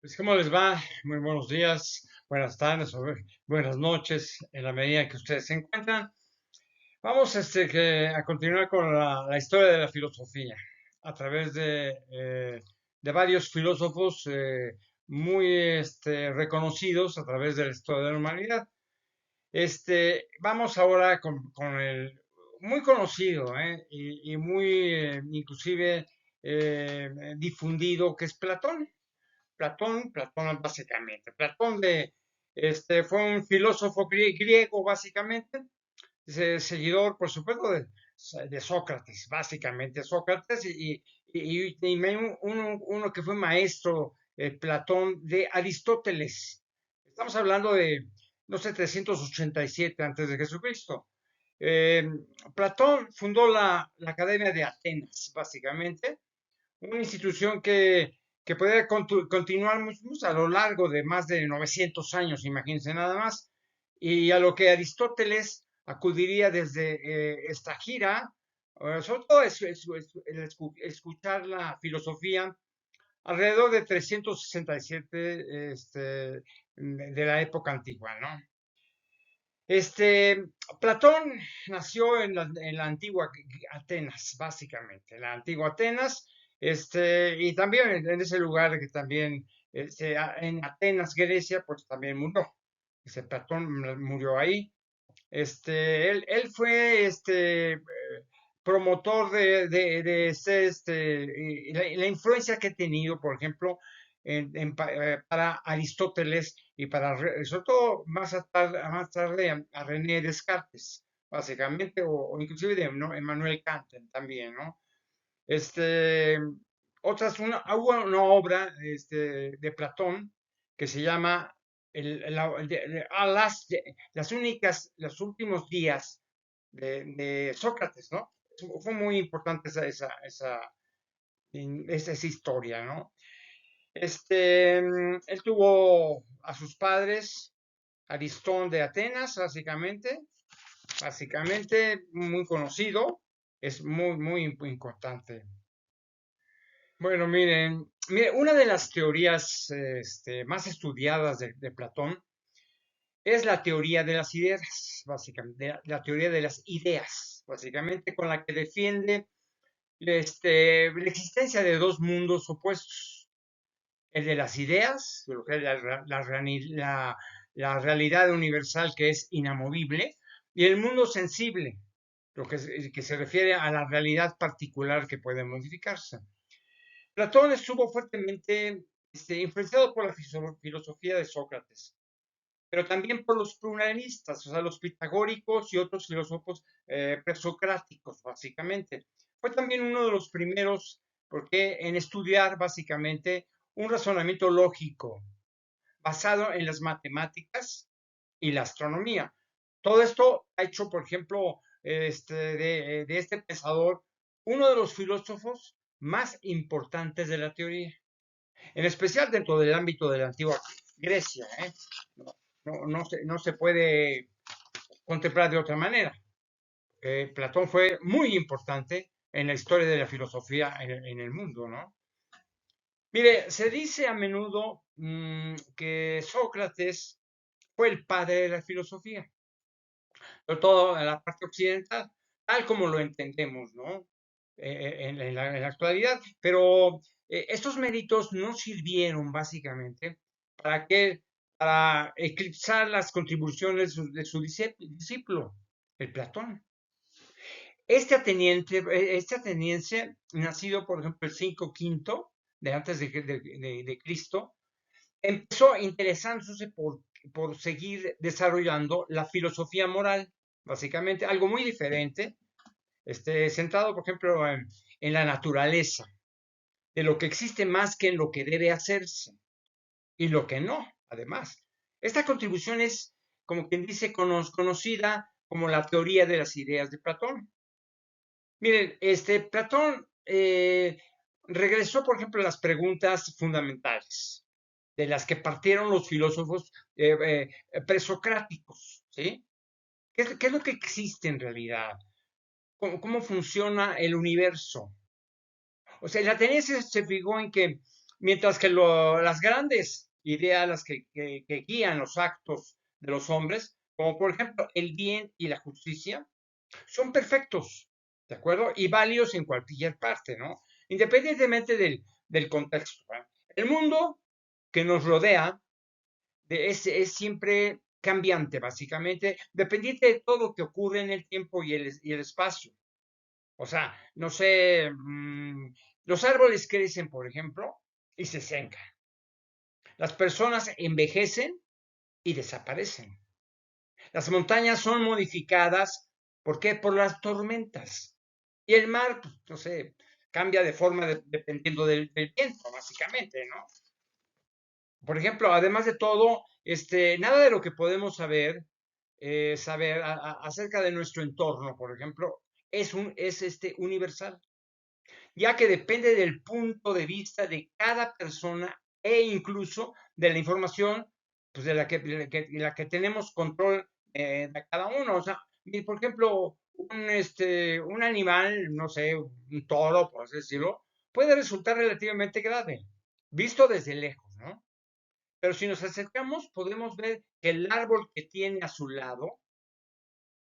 Pues, ¿cómo les va? Muy buenos días, buenas tardes o buenas noches, en la medida en que ustedes se encuentran. Vamos a continuar con la historia de la filosofía a través de varios filósofos muy reconocidos a través de la historia de la humanidad. Vamos ahora con el muy conocido y muy inclusive difundido que es Platón. Platón básicamente. Fue un filósofo griego básicamente, seguidor por supuesto de Sócrates, básicamente Sócrates uno que fue maestro, Platón, de Aristóteles. Estamos hablando de, no sé, 387 antes de Jesucristo. Eh, Platón fundó la Academia de Atenas, básicamente, una institución que puede continuar a lo largo de más de 900 años, imagínense nada más, y a lo que Aristóteles acudiría desde esta gira, sobre todo escuchar la filosofía alrededor de 367 de la época antigua, ¿no? Platón nació en la antigua Atenas, básicamente, en la antigua Atenas, y también en ese lugar que también, en Atenas, Grecia, pues también murió. Platón murió ahí. Él fue promotor de ser y la influencia que ha tenido, por ejemplo, para Aristóteles y sobre todo más tarde a René Descartes, básicamente, o inclusive de, ¿no? Emmanuel Kant también, ¿no? Este, hubo una obra de Platón que se llama los últimos días de Sócrates, ¿no? Fue muy importante esa historia, ¿no? Él tuvo a sus padres, Aristón de Atenas, básicamente muy conocido, es muy importante. Bueno, miren, una de las teorías más estudiadas de Platón es la teoría de las ideas, básicamente, la teoría de las ideas, básicamente con la que defiende la existencia de dos mundos opuestos, el de las ideas, lo que es la realidad universal que es inamovible, y el mundo sensible, que se refiere a la realidad particular que puede modificarse. Platón estuvo fuertemente influenciado por la filosofía de Sócrates, pero también por los pluralistas, o sea, los pitagóricos y otros filósofos presocráticos, básicamente. Fue también uno de los primeros en estudiar, básicamente, un razonamiento lógico basado en las matemáticas y la astronomía. Todo esto ha hecho, por ejemplo, de este pensador uno de los filósofos más importantes de la teoría, en especial dentro del ámbito de la antigua Grecia. No, no se puede contemplar de otra manera. Platón fue muy importante en la historia de la filosofía en el mundo, ¿no? Mire, se dice a menudo que Sócrates fue el padre de la filosofía, sobre todo en la parte occidental, tal como lo entendemos, ¿no? En la actualidad, pero estos méritos no sirvieron básicamente para que para eclipsar las contribuciones de su discípulo, el Platón. Este ateniense, nacido por ejemplo el 5 de antes de Cristo, empezó interesándose por seguir desarrollando la filosofía moral, básicamente algo muy diferente, centrado, por ejemplo, en la naturaleza, de lo que existe más que en lo que debe hacerse y lo que no, además. Esta contribución es, como quien dice, conocida como la teoría de las ideas de Platón. Miren, Platón regresó, por ejemplo, a las preguntas fundamentales de las que partieron los filósofos presocráticos, ¿sí? ¿Qué es lo que existe en realidad? ¿Cómo funciona el universo? O sea, el ateniense se fijó en que Mientras que las grandes ideas, las que guían los actos de los hombres, como por ejemplo el bien y la justicia, son perfectos, ¿de acuerdo? Y válidos en cualquier parte, ¿no? Independientemente del contexto, ¿verdad? El mundo que nos rodea es siempre cambiante, básicamente, dependiente de todo lo que ocurre en el tiempo y el espacio. O sea, no sé, los árboles crecen, por ejemplo, y se secan. Las personas envejecen y desaparecen. Las montañas son modificadas, ¿por qué? Por las tormentas. Y el mar, pues, no sé, cambia de forma dependiendo del viento, básicamente, ¿no? Por ejemplo, además de todo, nada de lo que podemos saber acerca de nuestro entorno, por ejemplo, es universal, ya que depende del punto de vista de cada persona e incluso de la información pues, de la que tenemos control de cada uno. O sea, por ejemplo, un animal, no sé, un toro, por así decirlo, puede resultar relativamente grave, visto desde lejos, ¿no? Pero si nos acercamos, podemos ver que el árbol que tiene a su lado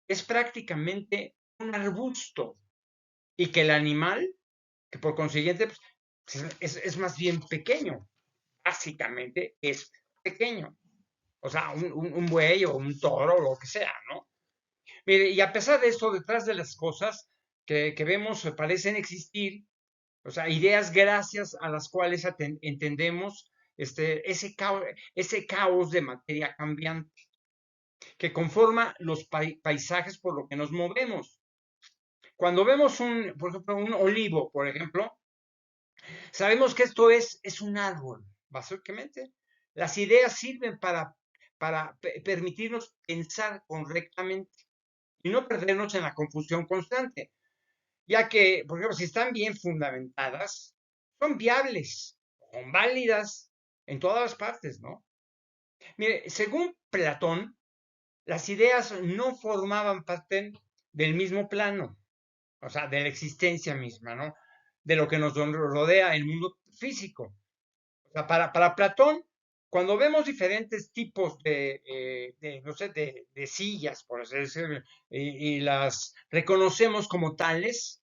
es prácticamente un arbusto y que el animal, que por consiguiente pues, es más bien pequeño, básicamente es pequeño. O sea, un buey o un toro o lo que sea, ¿no? Mire, y a pesar de esto, detrás de las cosas que vemos parecen existir, o sea, ideas gracias a las cuales entendemos ese caos de materia cambiante que conforma los paisajes por los que nos movemos. Cuando vemos por ejemplo, un olivo, por ejemplo, sabemos que esto es un árbol, básicamente. Las ideas sirven para permitirnos pensar correctamente y no perdernos en la confusión constante, ya que, por ejemplo, si están bien fundamentadas, son viables, son válidas en todas las partes, ¿no? Mire, según Platón, las ideas no formaban parte del mismo plano, o sea, de la existencia misma, ¿no? De lo que nos rodea el mundo físico. O sea, para Platón, cuando vemos diferentes tipos no sé, de sillas, por así decirlo, y las reconocemos como tales,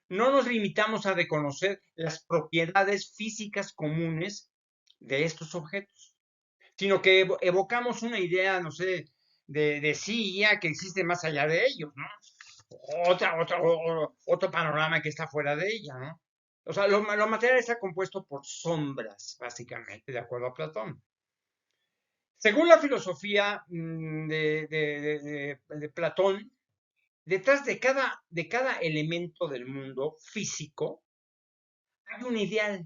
no nos limitamos a reconocer las propiedades físicas comunes de estos objetos, sino que evocamos una idea, no sé, de silla que existe más allá de ellos, ¿no? Otro panorama que está fuera de ella, ¿no? O sea, lo material está compuesto por sombras, básicamente, de acuerdo a Platón. Según la filosofía de Platón, detrás de cada elemento del mundo físico hay un ideal,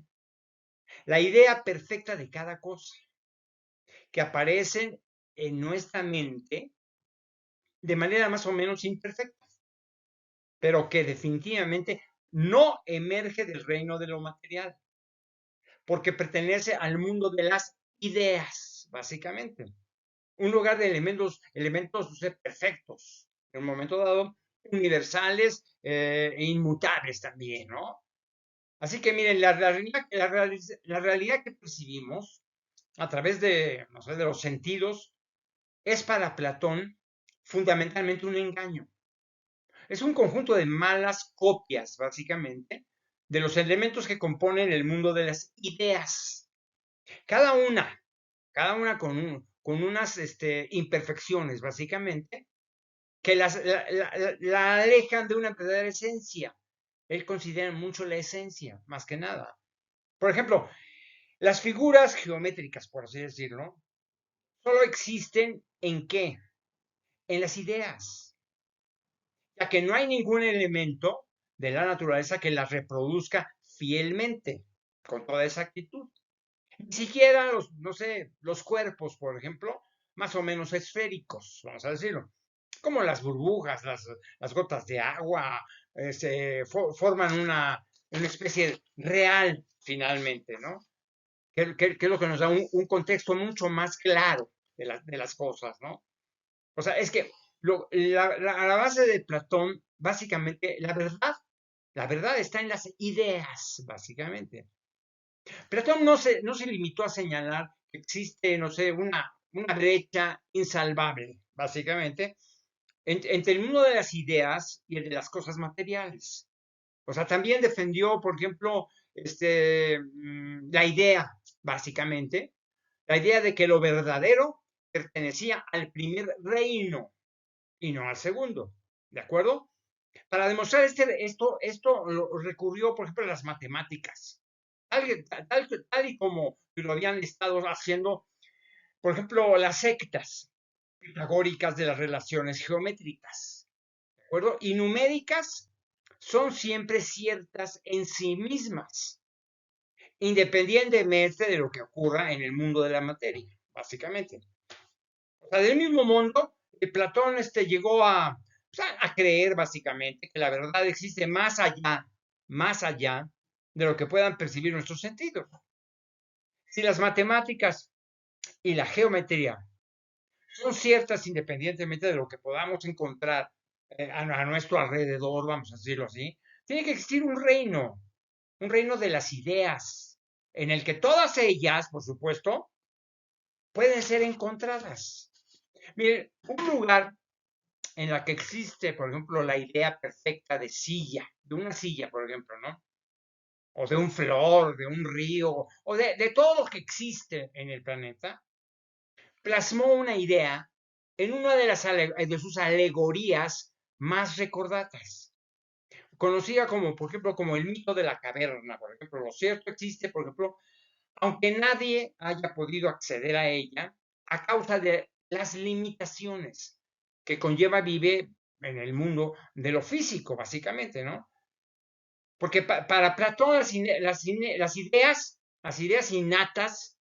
la idea perfecta de cada cosa, que aparece en nuestra mente de manera más o menos imperfecta, pero que definitivamente no emerge del reino de lo material, porque pertenece al mundo de las ideas, básicamente. Un lugar de elementos perfectos, en un momento dado, universales e inmutables también, ¿no? Así que miren, la realidad que percibimos a través de, no sé, de los sentidos es para Platón fundamentalmente un engaño. Es un conjunto de malas copias, básicamente, de los elementos que componen el mundo de las ideas. Cada una, con unas imperfecciones, básicamente, que la alejan de una verdadera esencia. Él considera mucho la esencia, más que nada. Por ejemplo, las figuras geométricas, por así decirlo, solo existen ¿en qué? En las ideas, ya que no hay ningún elemento de la naturaleza que las reproduzca fielmente, con toda exactitud. Ni siquiera no sé, los cuerpos, por ejemplo, más o menos esféricos, vamos a decirlo, como las burbujas, las gotas de agua, forman una especie real finalmente, ¿no? Que es lo que nos da un contexto mucho más claro de las cosas, ¿no? O sea, es que a la base de Platón, básicamente, la verdad está en las ideas, básicamente. Platón no se limitó a señalar que existe, no sé, una brecha insalvable, básicamente, entre el mundo de las ideas y el de las cosas materiales. O sea, también defendió, por ejemplo, la idea, básicamente, la idea de que lo verdadero pertenecía al primer reino y no al segundo. ¿De acuerdo? Para demostrar esto lo recurrió, por ejemplo, a las matemáticas. Tal y como lo habían estado haciendo, por ejemplo, las sectas pitagóricas de las relaciones geométricas. ¿De acuerdo? Y numéricas son siempre ciertas en sí mismas, independientemente de lo que ocurra en el mundo de la materia, básicamente. O sea, del mismo mundo, Platón llegó a creer básicamente que la verdad existe más allá de lo que puedan percibir nuestros sentidos. Si las matemáticas y la geometría son ciertas independientemente de lo que podamos encontrar a nuestro alrededor, vamos a decirlo así, tiene que existir un reino de las ideas, en el que todas ellas, por supuesto, pueden ser encontradas. Mire, un lugar en la que existe, por ejemplo, la idea perfecta de silla, de una silla, por ejemplo, ¿no? O de un flor, de un río, o de todo lo que existe en el planeta, plasmó una idea en una de sus alegorías más recordadas, conocida como, por ejemplo, como el mito de la caverna, por ejemplo. Lo cierto existe, por ejemplo, aunque nadie haya podido acceder a ella a causa de las limitaciones que conlleva vive en el mundo de lo físico, básicamente, ¿no? Porque para Platón las ideas innatas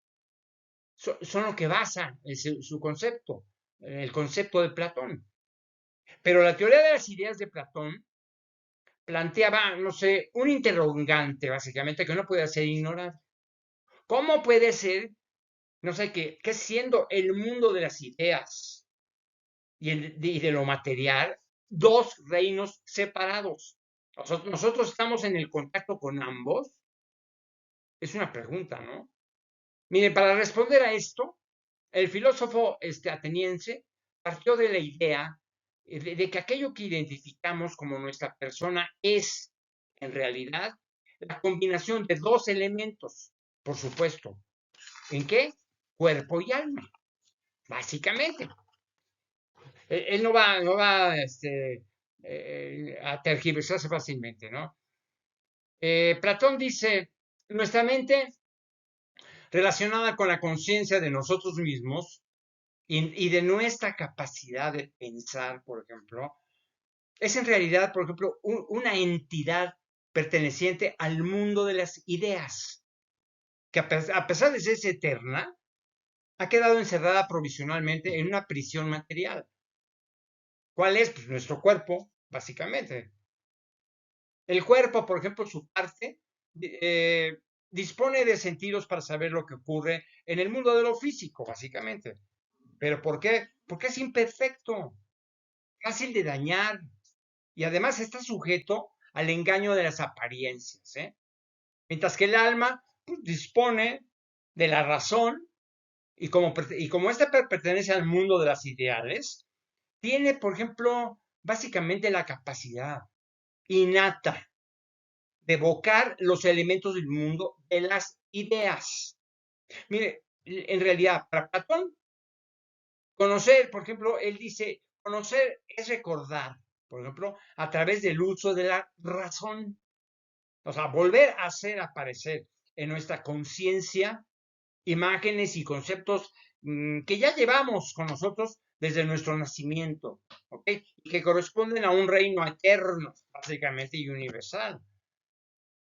son lo que basa su concepto, el concepto de Platón. Pero la teoría de las ideas de Platón planteaba, no sé, un interrogante, básicamente, que no puede ser ignorado. ¿Cómo puede ser, no sé, que siendo el mundo de las ideas y de lo material, dos reinos separados? Nosotros estamos en el contacto con ambos. Es una pregunta, ¿no? Mire, para responder a esto, el filósofo ateniense partió de la idea de que aquello que identificamos como nuestra persona es, en realidad, la combinación de dos elementos, por supuesto. ¿En qué? Cuerpo y alma, básicamente. Él a tergiversarse fácilmente, ¿no? Platón dice, nuestra mente relacionada con la conciencia de nosotros mismos y de nuestra capacidad de pensar, por ejemplo, es en realidad, por ejemplo, una entidad perteneciente al mundo de las ideas, que a pesar de ser eterna, ha quedado encerrada provisionalmente en una prisión material. ¿Cuál es? Pues nuestro cuerpo, básicamente. El cuerpo, por ejemplo, su parte, eh, dispone de sentidos para saber lo que ocurre en el mundo de lo físico, básicamente. ¿Pero por qué? Porque es imperfecto, fácil de dañar y además está sujeto al engaño de las apariencias, ¿eh? Mientras que el alma pues, dispone de la razón y como ésta pertenece al mundo de las ideales, tiene, por ejemplo, básicamente la capacidad innata de evocar los elementos del mundo de las ideas. Mire, en realidad, para Platón, conocer, por ejemplo, él dice, conocer es recordar, por ejemplo, a través del uso de la razón. O sea, volver a hacer aparecer en nuestra conciencia imágenes y conceptos que ya llevamos con nosotros desde nuestro nacimiento, ¿ok? Y que corresponden a un reino eterno, básicamente, y universal.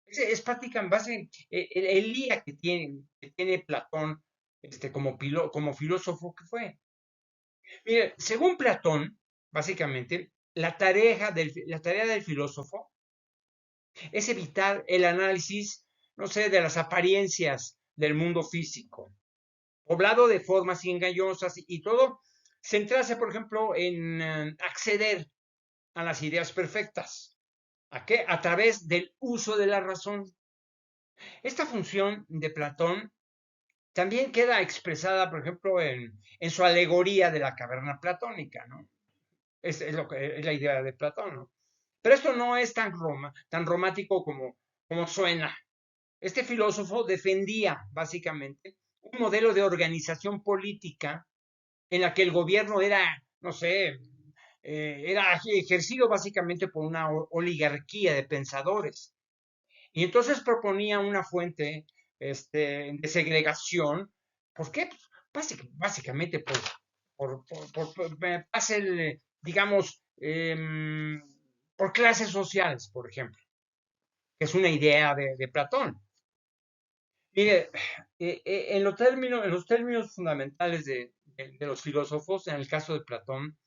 Es prácticamente base, el día que tiene Platón como filósofo que fue. Mire, según Platón, básicamente, la tarea del filósofo es evitar el análisis, no sé, de las apariencias del mundo físico, poblado de formas engañosas y todo, centrarse, por ejemplo, en acceder a las ideas perfectas. ¿A qué? A través del uso de la razón. Esta función de Platón también queda expresada, por ejemplo, en su alegoría de la caverna platónica, ¿no? Es la idea de Platón, ¿no? Pero esto no es tan romántico como suena. Este filósofo defendía básicamente un modelo de organización política en la que el gobierno era, no sé, era ejercido básicamente por una oligarquía de pensadores. Y entonces proponía una fuente de segregación. ¿Por qué? Pues básicamente digamos, por clases sociales, por ejemplo, que es una idea de Platón. Mire, en los términos fundamentales de los filósofos, en el caso de Platón,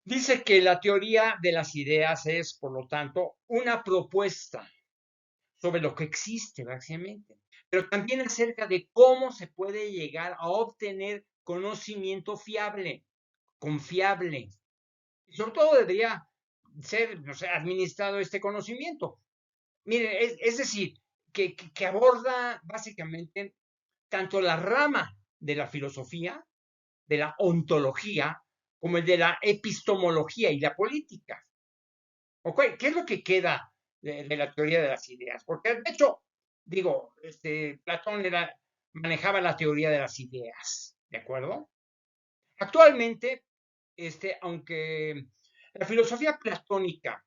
dice que la teoría de las ideas es, por lo tanto, una propuesta sobre lo que existe, básicamente, pero también acerca de cómo se puede llegar a obtener conocimiento fiable, confiable, y sobre todo debería ser, no sé, administrado este conocimiento. Mire, es decir, que aborda básicamente tanto la rama de la filosofía, de la ontología, como el de la epistemología y la política. ¿Okay? ¿Qué es lo que queda de la teoría de las ideas? Porque, de hecho, digo, Platón manejaba la teoría de las ideas, ¿de acuerdo? Actualmente, aunque la filosofía platónica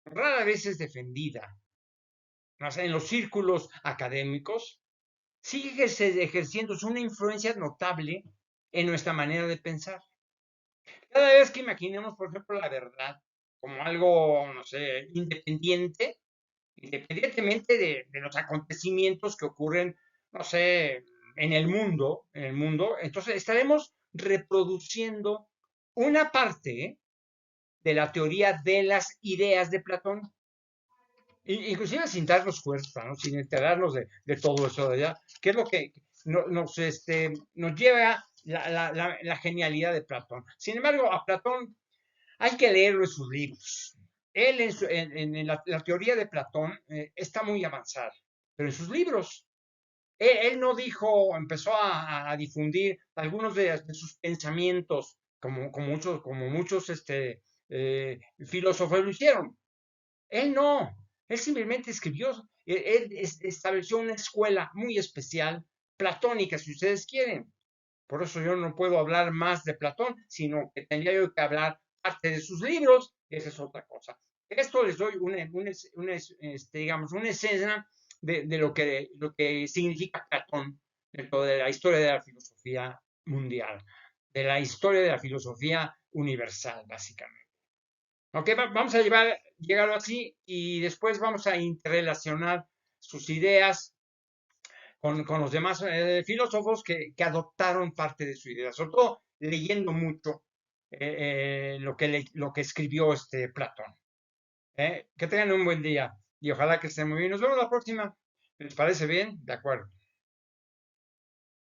rara vez es defendida, ¿no? En los círculos académicos, sigue ejerciendo una influencia notable en nuestra manera de pensar. Cada vez que imaginemos, por ejemplo, la verdad como algo, no sé, independientemente de los acontecimientos que ocurren, no sé, en el mundo, entonces estaremos reproduciendo una parte de la teoría de las ideas de Platón, inclusive sin darnos cuenta, ¿no? Sin enterarnos de todo eso de allá, que es lo que nos lleva la genialidad de Platón. Sin embargo, a Platón hay que leerlo en sus libros. Él en la teoría de Platón está muy avanzada, pero en sus libros, él no empezó a difundir algunos de sus pensamientos, como muchos filósofos lo hicieron. Él no, él simplemente escribió, él estableció una escuela muy especial, platónica, si ustedes quieren. Por eso yo no puedo hablar más de Platón, sino que tendría yo que hablar parte de sus libros, esa es otra cosa. Esto les doy digamos, una escena de lo que significa Platón dentro de la historia de la filosofía mundial, de la historia de la filosofía universal, básicamente. Ok, vamos a llegar así y después vamos a interrelacionar sus ideas con los demás filósofos que adoptaron parte de su idea, sobre todo leyendo mucho lo que escribió Platón. Que tengan un buen día y ojalá que estén muy bien. Nos vemos la próxima. ¿Les parece bien? De acuerdo.